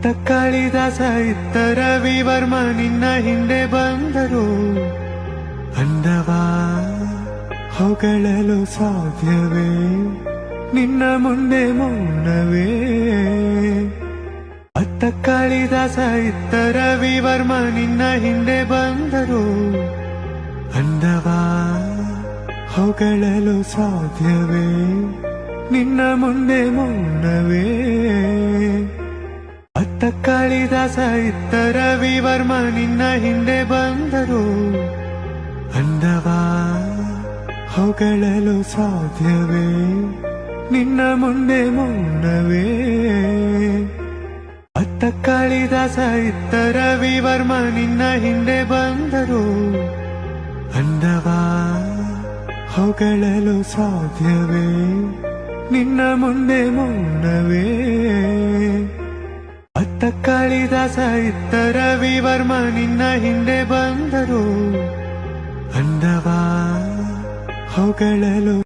ಅತ್ತ ಕಾಳಿದಾಸ ಇತ್ತ ರವಿವರ್ಮ ನಿನ್ನ ಹಿಂದೆ ಬಂದರು. ಅಂದವಾ ಹೊಗಳಲು ಸಾಧ್ಯವೇ, ನಿನ್ನ ಮುಂದೆ ಮೌನವೇ. ಅತ್ತ ಕಾಳಿದಾಸ ಇತ್ತ ರವಿವರ್ಮ ನಿನ್ನ ಹಿಂದೆ ಬಂದರು. ಅಂದವಾ ಹೊಗಳಲು ಸಾಧ್ಯವೇ, ನಿನ್ನ ಮುಂದೆ ಮೌನವೇ. ಅತ್ತ ಕಾಳಿದಾಸ ಇತ್ತ ರವಿವರ್ಮ ನಿನ್ನ ಹಿಂದೆ ಬಂದರು. ಅಂದವಾ ಹೊಗಳಲು ಸಾಧ್ಯವೇ, ನಿನ್ನ ಮುಂದೆ ಮೌನವೇ. ಅತ್ತ ಕಾಳಿದಾಸ ಇತ್ತ ರವಿವರ್ಮ ನಿನ್ನ ಹಿಂದೆ ಬಂದರು. ಅಂದವಾ ಹೊಗಳಲು ಸಾಧ್ಯವೇ, ನಿನ್ನ ಮುಂದೆ ಮೌನವೇ. ಅತ್ತ ಕಾಳಿದಾಸ ಇತ್ತ ರವಿವರ್ಮ ನಿನ್ನ ಹಿಂದೆ ಬಂದರು. ಅಂದವಾ ಹೊಗಳಲು